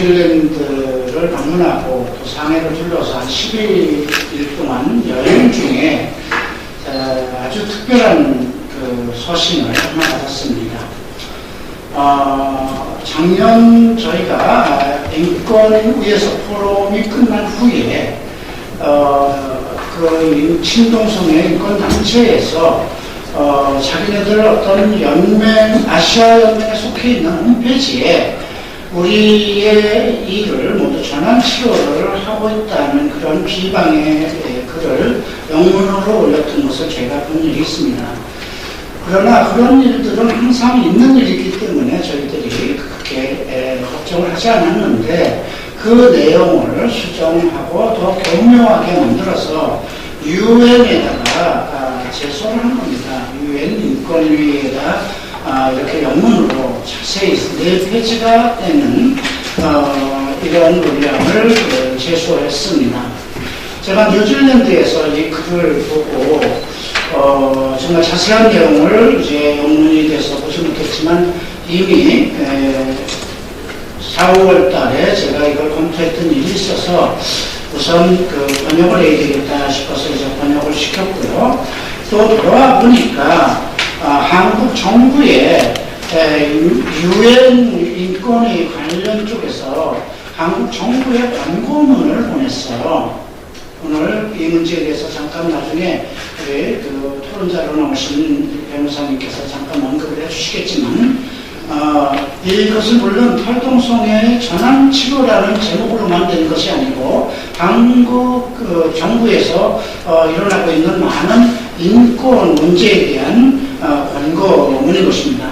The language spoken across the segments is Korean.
뉴질랜드를 방문하고 또 상해를 둘러서 한 11일 동안 여행 중에 아주 특별한 그 소식을 하나 받았습니다. 작년 저희가 인권위에서 포럼이 끝난 후에 그 친동성의 인권단체에서 자기네들 어떤 연맹, 아시아 연맹에 속해 있는 홈페이지에 우리의 일을 모두 전환 치료를 하고 있다는 그런 비방의 글을 영문으로 올렸던 것을 제가 본 일이 있습니다. 그러나 그런 일들은 항상 있는 일이기 때문에 저희들이 그렇게 걱정을 하지 않았는데 그 내용을 수정하고 더 교묘하게 만들어서 유엔에다가 제소를 한 겁니다. 유엔 인권위에다 이렇게 영문으로 자세히 4페이지가 되는 이런 논량을 제소했습니다. 제가 뉴질랜드에서 이 글을 보고 정말 자세한 내용을 이제 영문이 돼서 보지 못했지만 이미 4, 5월 달에 제가 이걸 검토했던 일이 있어서 우선 그 번역을 해야 되겠다 싶어서 이제 번역을 시켰고요. 또 돌아와 보니까 한국 정부의 유엔 인권위 관련 쪽에서 한국 정부에 권고문을 보냈어요. 오늘 이 문제에 대해서 잠깐 나중에 우리 그 토론자로 나오신 변호사님께서 잠깐 언급을 해주시겠지만 이것은 물론 활동성의 전환치료라는 제목으로만 된 것이 아니고 한국 그 정부에서 일어나고 있는 많은 인권 문제에 대한 권고문인 것입니다.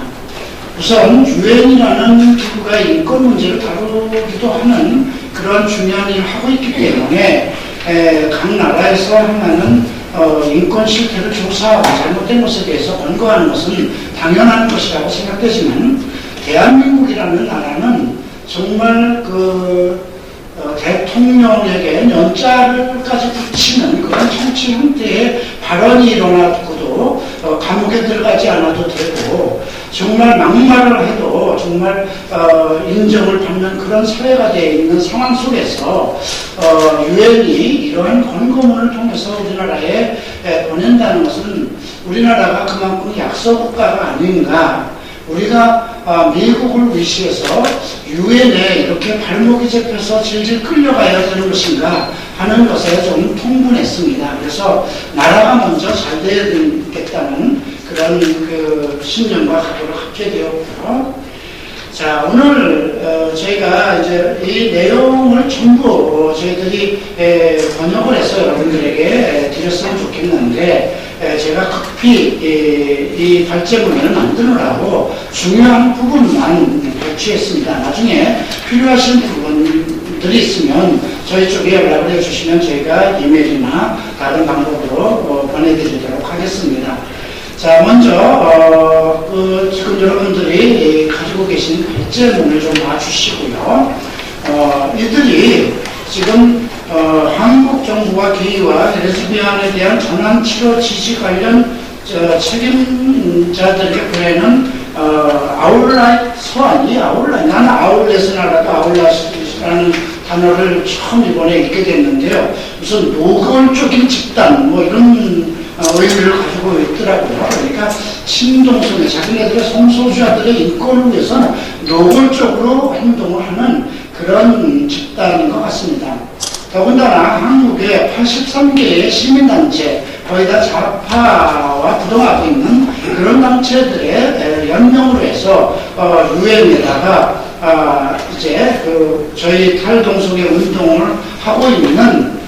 우선 유엔이라는 기구가 인권 문제를 다루기도 하는 그런 중요한 일을 하고 있기 때문에 각 나라에서 행하는 인권 실태를 조사하고 잘못된 것에 대해서 권고하는 것은 당연한 것이라고 생각되지만 대한민국이라는 나라는 정말 그 대통령에게 연자를까지 붙이는 그런 정치 형태의 발언이 일어나고도 감옥에 들어가지 않아도 되고 정말 막말을 해도 정말 인정을 받는 그런 사회가 되어 있는 상황 속에서 유엔이 이러한 권고문을 통해서 우리나라에 보낸다는 것은 우리나라가 그만큼 약소국가가 아닌가. 우리가 미국을 위시해서 유엔에 이렇게 발목이 잡혀서 질질 끌려가야 되는 것인가 하는 것에 좀 통분했습니다. 그래서 나라가 먼저 잘 되겠다는 그런 그 신념과 각오를 갖게 되었고요. 자, 오늘 저희가 이제 이 내용을 전부 저희들이 번역을 해서 여러분들에게 드렸으면 좋겠는데 제가 급히 이 발제문을 만드느라고 중요한 부분만 발췌했습니다. 나중에 필요하신 부분들이 있으면 저희 쪽에 연락을 해주시면 저희가 이메일이나 다른 방법으로 보내드리도록 하겠습니다. 자, 먼저 지금 여러분들이 가지고 계신 발제문을 좀 봐주시고요. 이들이 지금 한국 정부와 게이와 레즈비언에 대한 전환치료 지시 관련 책임자들에게 보내는 아울렛 서한이 나는 아울렛은 알아도 아울렛이라는 단어를 처음 이번에 읽게 됐는데요. 무슨 노골적인 집단 뭐 이런 의미를 가지고 있더라고요. 그러니까 친동성애, 자기네들의 성소수자들의 인권을 위해서는 노골적으로 행동을 하는 그런 집단인 것 같습니다. 더군다나 한국의 83개의 시민단체, 거의 다 좌파와 부동하고 있는 그런 단체들의 연명으로 해서 유엔에다가 이제 저희 탈동성애 운동을 하고 있는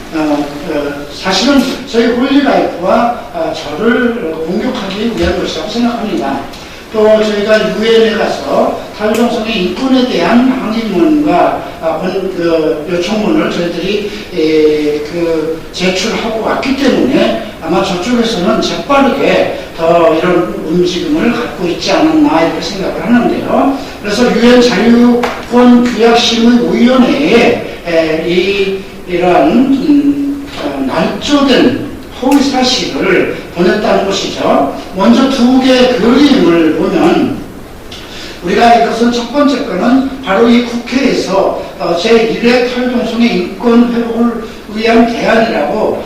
사실은 저희 홀리라이프와 저를 공격하기 위한 것이라고 생각합니다. 또 저희가 유엔에 가서 탈동성의 인권에 대한 항의문과 요청문을 저희들이 제출하고 왔기 때문에 아마 저쪽에서는 재빠르게 더 이런 움직임을 갖고 있지 않았나 이렇게 생각을 하는데요. 그래서 유엔 자유권 규약심의위원회에 이러한 날조된 허위 사실을 보냈다는 것이죠. 먼저 두 개의 그림을 보면 우리가 이것은 첫 번째 거는 바로 이 국회에서 제1회 탈동성애 인권 회복을 위한 대안이라고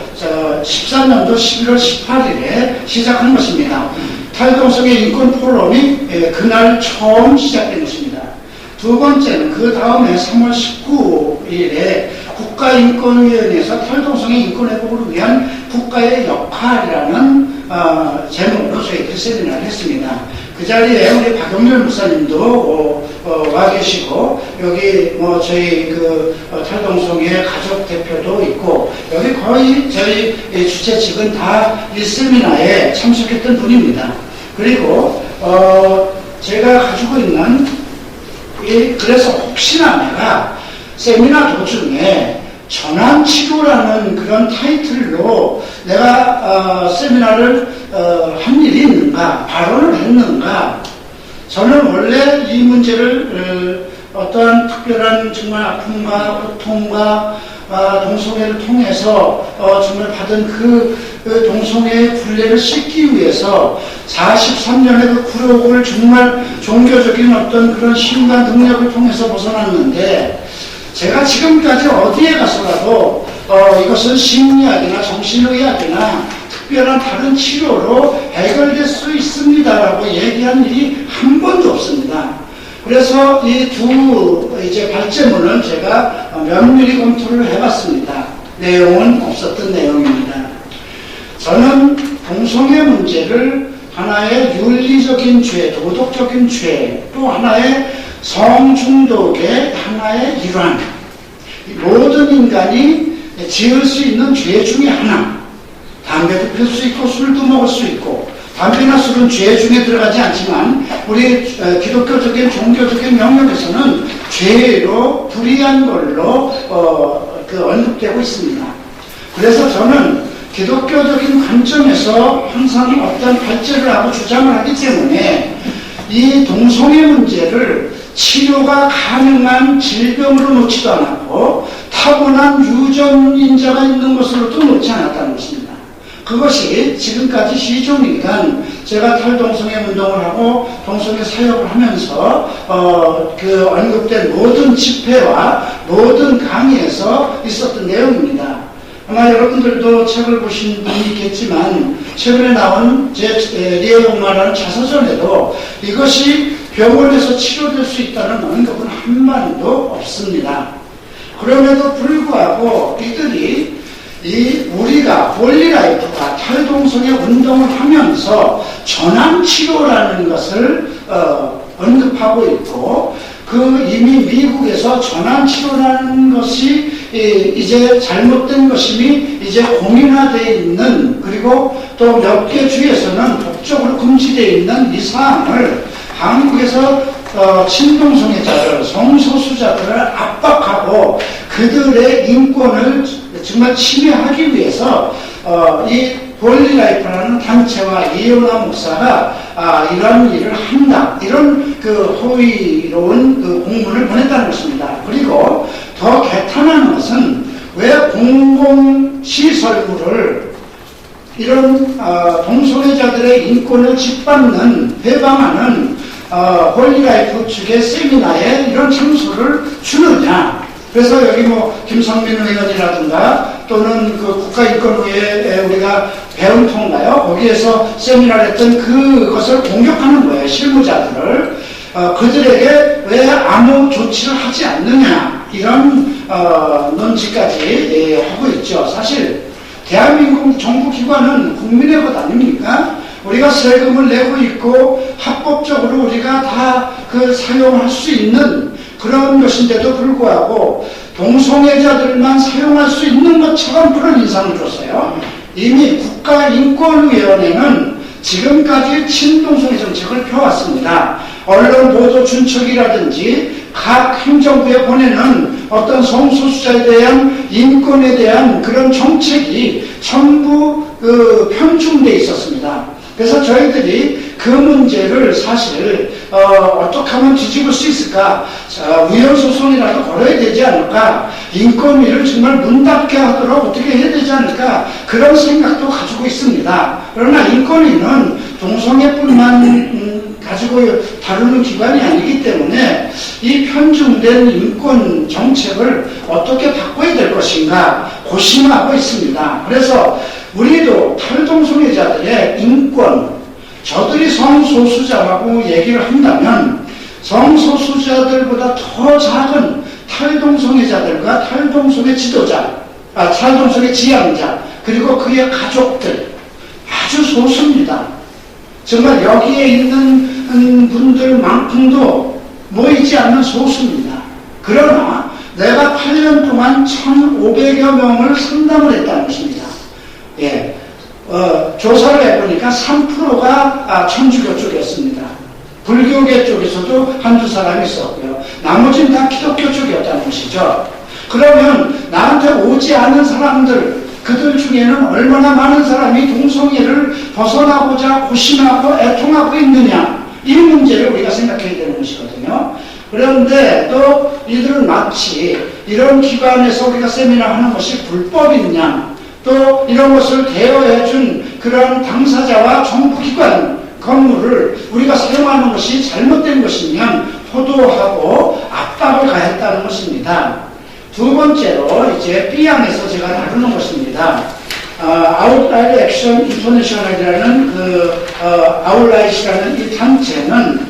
13년도 11월 18일에 시작한 것입니다. 탈동성애 인권 포럼이 그날 처음 시작된 것입니다. 두 번째는 그 다음에 3월 19일에 국가인권위원회에서 탈동성애 인권 회복을 위한 국가의 역할이라는 제목으로 저희들이 세미나를 했습니다. 그 자리에 우리 박용렬 목사님도 와 계시고, 여기 저희 탈동성애 가족 대표도 있고, 여기 거의 저희 주최 측은 다 이 세미나에 참석했던 분입니다. 그리고 제가 가지고 있는 그래서 혹시나 내가 세미나 도중에 전환치료라는 그런 타이틀로 내가 세미나를 한 일이 있는가, 발언을 했는가. 저는 원래 이 문제를 어떠한 특별한 정말 아픔과 고통과 동성애를 통해서 정말 받은 그 동성애의 굴레를 씻기 위해서 43년의 그 굴욕을 정말 종교적인 어떤 그런 힘과 능력을 통해서 벗어났는데, 제가 지금까지 어디에 가서라도 이것은 심리학이나 정신의학이나 특별한 다른 치료로 해결될 수 있습니다라고 얘기한 일이 한 번도 없습니다. 그래서 이 두 발제문을 제가 면밀히 검토를 해봤습니다. 내용은 없었던 내용입니다. 저는 동성애 문제를 하나의 윤리적인 죄, 도덕적인 죄, 또 하나의 성중독의 하나의 일환, 모든 인간이 지을 수 있는 죄 중에 하나. 담배도 필 수 있고 술도 먹을 수 있고, 담배나 술은 죄 중에 들어가지 않지만 우리 기독교적인 종교적인 영역에서는 죄로 불의한 걸로 언급되고 있습니다. 그래서 저는 기독교적인 관점에서 항상 어떤 발제를 하고 주장을 하기 때문에 이 동성애 문제를 치료가 가능한 질병으로 놓지도 않았고 타고난 유전인자가 있는 것으로도 놓지 않았다는 것입니다. 그것이 지금까지 시종일관 제가 탈동성애 운동을 하고 동성애 사역을 하면서 언급된 모든 집회와 모든 강의에서 있었던 내용입니다. 아마 여러분들도 책을 보신 분이 있겠지만 최근에 나온 리에용마라는 자서전에도 이것이 병원에서 치료될 수 있다는 언급은 한마디도 없습니다. 그럼에도 불구하고 이들이 우리가 홀리라이프가 탈동성애 운동을 하면서 전환치료라는 것을 언급하고 있고, 이미 미국에서 전환치료라는 것이 이제 잘못된 것임이 이제 공인화되어 있는, 그리고 또 몇 개 주에서는 법적으로 금지되어 있는 이 사항을 한국에서 친동성애자들, 성소수자들을 압박하고 그들의 인권을 정말 침해하기 위해서 이 홀리라이프라는 단체와 이현아 목사가 이런 일을 한다, 이런 허위로운 공문을 보냈다는 것입니다. 그리고 더 개탄한 것은 왜 공공시설물을 이런 동성애자들의 인권을 짓밟는, 배방하는 홀리라이프 측의 세미나에 이런 참소를 주느냐. 그래서 여기 김성민 의원이라든가 또는 국가인권위에 우리가 배움통가요, 거기에서 세미나를 했던 그것을 공격하는 거예요. 실무자들을. 그들에게 왜 아무 조치를 하지 않느냐, 이런 논지까지 하고 있죠. 사실 대한민국 정부기관은 국민의 것 아닙니까? 우리가 세금을 내고 있고 합법적으로 우리가 다 사용할 수 있는 그런 것인데도 불구하고 동성애자들만 사용할 수 있는 것처럼 그런 인상을 줬어요. 이미 국가인권위원회는 지금까지 친동성애 정책을 펴왔습니다. 언론 보도 준척이라든지 각 행정부에 보내는 어떤 성소수자에 대한 인권에 대한 그런 정책이 전부 편중되어 있었습니다. 그래서 저희들이 그 문제를 사실 어떻게 하면 뒤집을 수 있을까, 위헌소송이라도 걸어야 되지 않을까, 인권위를 정말 문 닫게 하도록 어떻게 해야 되지 않을까, 그런 생각도 가지고 있습니다. 그러나 인권위는 동성애뿐만 가지고 다루는 기관이 아니기 때문에 이 편중된 인권 정책을 어떻게 바꿔야 될 것인가 고심하고 있습니다. 그래서 우리도 탈동성애자들의 인권, 저들이 성소수자라고 얘기를 한다면 성소수자들보다 더 작은 탈동성애자들과 탈동성애 지도자, 탈동성애 지향자, 그리고 그의 가족들 아주 소수입니다. 정말 여기에 있는 분들만큼도 모이지 않는 소수입니다. 그러나 내가 8년 동안 1,500여 명을 상담을 했다는 것입니다. 예, 조사를 해보니까 3%가 천주교 쪽이었습니다. 불교계 쪽에서도 한두 사람이 있었고요. 나머지는 다 기독교 쪽이었다는 것이죠. 그러면 나한테 오지 않은 사람들, 그들 중에는 얼마나 많은 사람이 동성애를 벗어나고자 고심하고 애통하고 있느냐, 이 문제를 우리가 생각해야 되는 것이거든요. 그런데 또 이들은 마치 이런 기관에서 우리가 세미나 하는 것이 불법이냐, 또 이런 것을 대여해준 그런 당사자와 정부기관 건물을 우리가 사용하는 것이 잘못된 것이면 호도하고 압박을 가했다는 것입니다. 두 번째로 이제 B양에서 제가 다루는 것입니다. 아웃라이트 액션 인터내셔널이라는 아웃라이트라는 이 단체는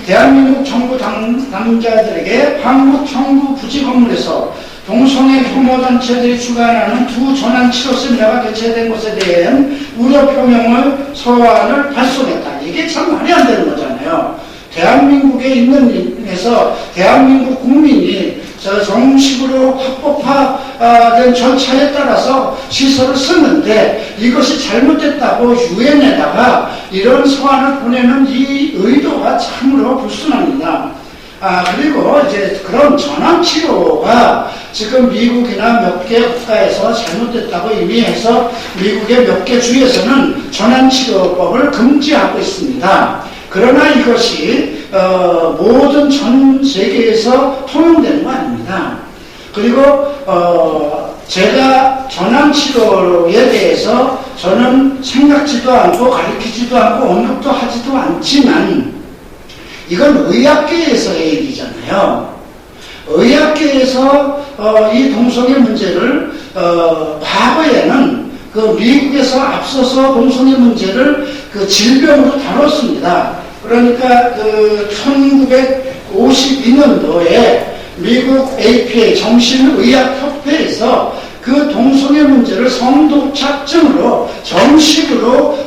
대한민국 정부 당자들에게 한국 정부 부지 건물에서 동성애 혐오단체들이 주관하는 두 전환치료 세미나가 개최된 것에 대한 우려 표명을 서한을 발송했다. 이게 참 말이 안 되는 거잖아요. 대한민국에 있는 데서 대한민국 국민이 정식으로 합법화된 절차에 따라서 시설을 쓰는데 이것이 잘못됐다고 유엔에다가 이런 서한을 보내는 이 의도가 참으로 불순합니다. 그리고 이제 그런 전환치료가 지금 미국이나 몇 개 국가에서 잘못됐다고 이미 해서 미국의 몇 개 주에서는 전환치료법을 금지하고 있습니다. 그러나 이것이 모든 전 세계에서 통용되는 거 아닙니다. 그리고 제가 전환치료에 대해서 저는 생각지도 않고 가르치지도 않고 언급도 하지도 않지만 이건 의학계에서의 얘기잖아요. 의학계에서 이 동성애 문제를 과거에는 그 미국에서 앞서서 동성애 문제를 그 질병으로 다뤘습니다. 그러니까 그 1952년도에 미국 APA 정신의학협회에서 그 동성애 문제를 성독착증으로 정식으로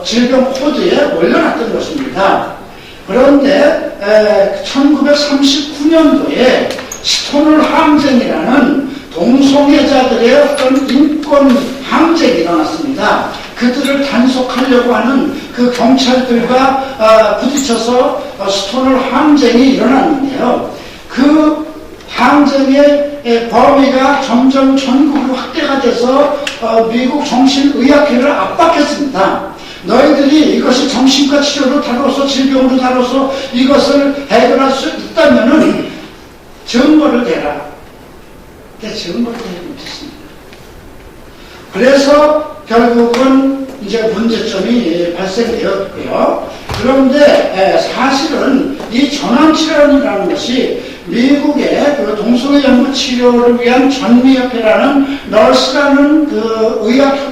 질병 코드에 올려놨던 것입니다. 그런데 1939년도에 스톤홀 항쟁이라는 동성애자들의 어떤 인권 항쟁이 일어났습니다. 그들을 단속하려고 하는 그 경찰들과 부딪혀서 스톤홀 항쟁이 일어났는데요. 그 항쟁의 범위가 점점 전국으로 확대가 돼서 미국 정신의학회를 압박했습니다. 너희들이 이것이 정신과 치료로 다뤄서 질병으로 다뤄서 이것을 해결할 수 있다면은 증거를 대라. 근데 증거를 대지 못했습니다. 그래서 결국은 이제 문제점이 발생되었고요. 그런데 사실은 이 전환치료라는 것이 미국의 그 동성애 연구 치료를 위한 전미협회라는 널스라는 그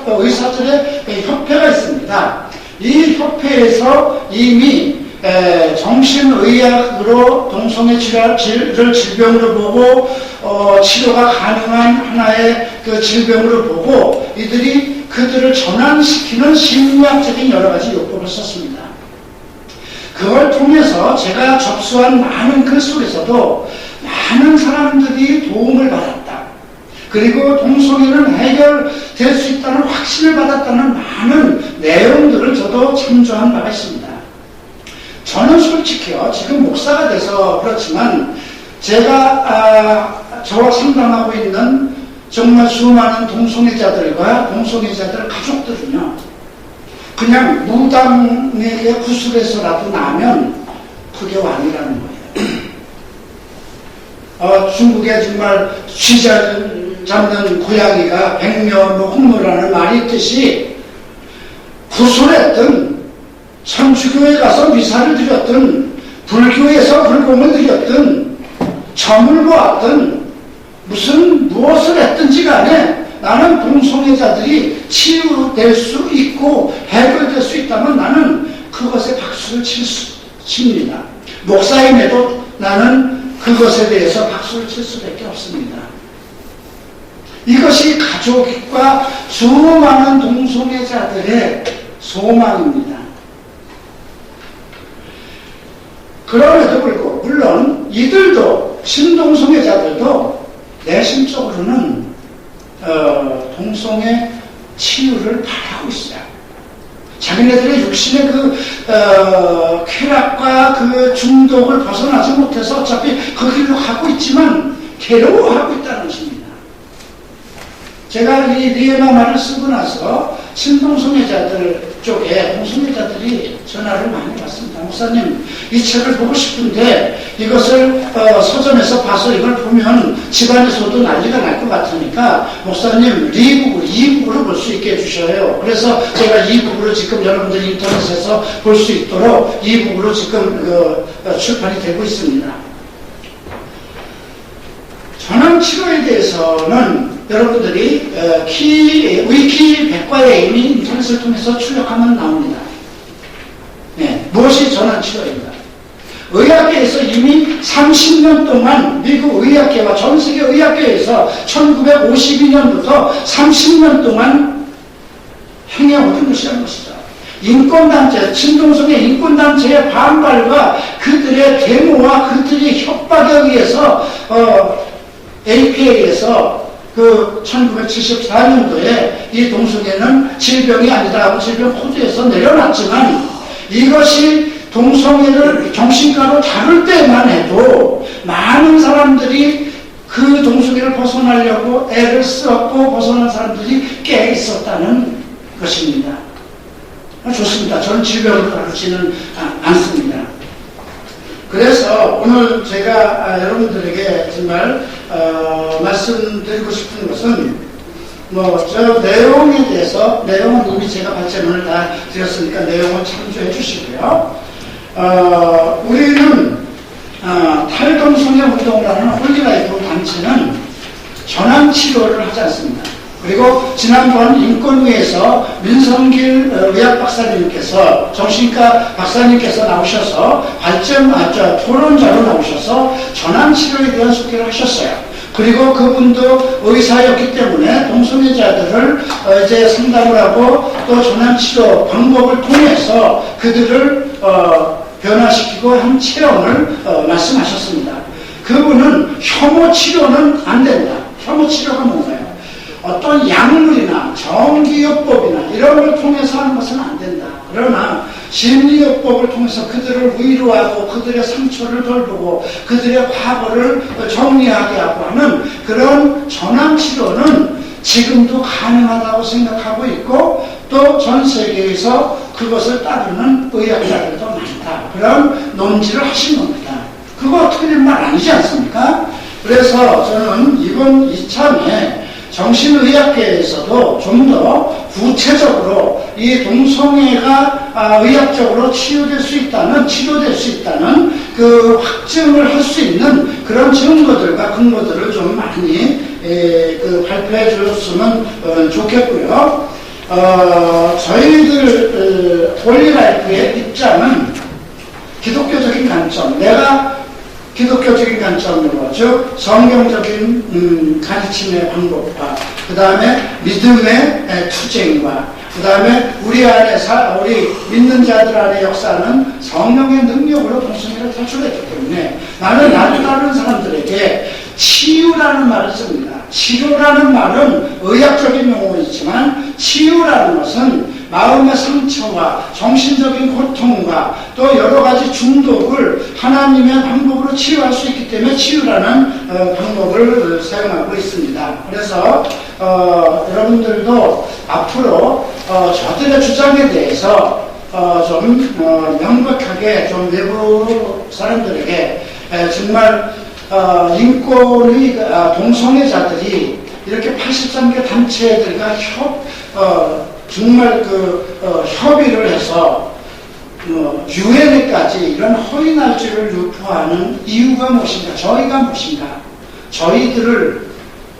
의사들의 협회가 있습니다. 이 협회에서 이미 정신의학으로 동성애 치료를 질병으로 보고 치료가 가능한 하나의 그 질병으로 보고 이들이 그들을 전환시키는 심리학적인 여러 가지 요법을 썼습니다. 그걸 통해서 제가 접수한 많은 글 속에서도 많은 사람들이 도움을 받았다. 그리고 동성애는 해결될 수 있다는 확신을 받았다는 많은 내용들을 저도 참조한 바가 있습니다. 저는 솔직히요, 지금 목사가 돼서 그렇지만 제가 저와 상담하고 있는 정말 수많은 동성애자들과 동성애자들 가족들은요, 그냥 무당에게 구슬에서라도 나면 그게 왕이라는 거예요. 중국에 정말 쥐 잡는 고양이가 백묘 홍무라는 말이 있듯이 구술했든 천주교에 가서 미사를 드렸든 불교에서 불공을 드렸든 점을 보았든 무엇을 했든지 간에 나는 동성애자들이 치유될 수 있고 해결될 수 있다면 나는 그것에 박수를 칩니다. 목사임에도 나는 그것에 대해서 박수를 칠 수밖에 없습니다. 이것이 가족과 수많은 동성애자들의 소망입니다. 그럼에도 불구하고 물론 이들도 신동성애자들도 내심적으로는 동성애 치유를 바라고 있어요. 자기네들의 육신의 쾌락과 그 중독을 벗어나지 못해서 어차피 그 길로 가고 있지만 괴로워하고 있다는 것입니다. 제가 이 리에마 말을 쓰고 나서 신동성애자들 쪽에 동성애자들이 전화를 많이 받습니다. 목사님, 이 책을 보고 싶은데 이것을 서점에서 봐서 이걸 보면 집안에서도 난리가 날 것 같으니까 목사님 리북으로, 이북으로 볼 수 있게 해주셔요. 그래서 제가 이북으로 지금 여러분들이 인터넷에서 볼 수 있도록 이북으로 지금 출판이 되고 있습니다. 전환치료에 대해서는 여러분들이 위키 백과에 이미 인터넷을 통해서 출력하면 나옵니다. 네, 무엇이 전환치료입니다. 의학계에서 이미 30년 동안 미국 의학계와 전 세계 의학계에서 1952년부터 30년 동안 행해오는 것이라는 것이죠. 인권단체, 친동성의 인권단체의 반발과 그들의 데모와 그들의 협박에 의해서 APA에서 그 1974년도에 이 동성애는 질병이 아니다라고 질병 코드에서 내려놨지만 이것이 동성애를 정신과로 다룰 때만 해도 많은 사람들이 그 동성애를 벗어나려고 애를 썼고 벗어난 사람들이 꽤 있었다는 것입니다. 좋습니다. 저는 질병을 다루지는 않습니다. 그래서 오늘 제가 여러분들에게 정말 말씀드리고 싶은 것은 저 내용에 대해서 내용은 이미 제가 발제문을 다 드렸으니까 내용을 참조해 주시고요. 우리는 탈동성애 운동이라는 홀리라이프 단체는 전환치료를 하지 않습니다. 그리고 지난번 인권위에서 민성길 의학 박사님께서 정신과 박사님께서 나오셔서 토론자로 나오셔서 전환치료에 대한 소개를 하셨어요. 그리고 그분도 의사였기 때문에 동성애자들을 이제 상담을 하고 또 전환치료 방법을 통해서 그들을 변화시키고 한 체험을 말씀하셨습니다. 그분은 혐오치료는 안 된다. 혐오치료가 뭔가요? 어떤 약물이나 정기요법이나 이런 걸 통해서 하는 것은 안 된다. 그러나 심리요법을 통해서 그들을 위로하고 그들의 상처를 돌보고 그들의 과거를 정리하게 하고 하는 그런 전환치료는 지금도 가능하다고 생각하고 있고 또 전 세계에서 그것을 따르는 의학자들도 많다. 그런 논지를 하신 겁니다. 그거 틀린 말 아니지 않습니까? 그래서 저는 이번 이참에 정신의학계에서도 좀 더 구체적으로 이 동성애가 의학적으로 치료될 수 있다는 그 확증을 할 수 있는 그런 증거들과 근거들을 좀 많이 발표해 주셨으면 좋겠고요. 저희들 홀리라이프의 입장은 기독교적인 관점, 내가 기독교적인 관점으로, 즉 성경적인 가르침의 방법과 그 다음에 믿음의 투쟁과 그 다음에 우리 안에 우리 믿는 자들 안에 역사는 성령의 능력으로 동성애를 탈출했기 때문에 나는 다른 사람들에게 치유라는 말을 씁니다. 치료라는 말은 의학적인 용어이지만 치유라는 것은 마음의 상처와 정신적인 고통과 또 여러 가지 중독을 하나님의 방법으로 치유할 수 있기 때문에 치유라는 방법을 사용하고 있습니다. 그래서 여러분들도 앞으로 저들의 주장에 대해서 좀 명백하게 좀 외부 사람들에게 정말 인권의 동성애자들이 이렇게 83개 단체들과 정말 협의를 해서 유엔에까지 이런 허위 날짜를 유포하는 이유가 무엇인가? 저희가 무엇인가? 저희들을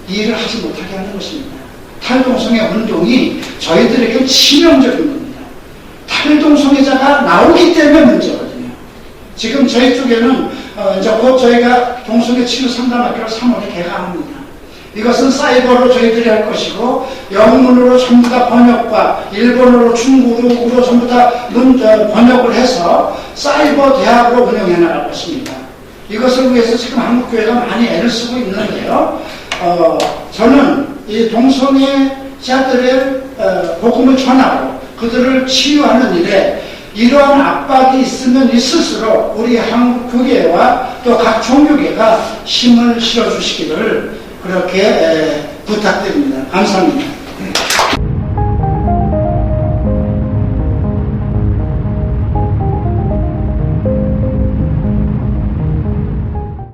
일을 하지 못하게 하는 것입니다. 탈동성애 운동이 저희들에게 치명적인 겁니다. 탈동성애자가 나오기 때문에 문제거든요. 지금 저희 쪽에는 이제 곧 저희가 동성애 치유 상담학교를 3월에 개강합니다. 이것은 사이버로 저희들이 할 것이고 영문으로 전부 다 번역과 일본어로 중국어로 전부 다 번역을 해서 사이버 대학으로 운영해 나갈 것입니다. 이것을 위해서 지금 한국교회가 많이 애를 쓰고 있는데요. 저는 이 동성애자들의 복음을 전하고 그들을 치유하는 일에 이러한 압박이 있으면 있을수록 우리 한국교회와 또 각 종교계가 힘을 실어주시기를 그렇게 부탁드립니다. 감사합니다.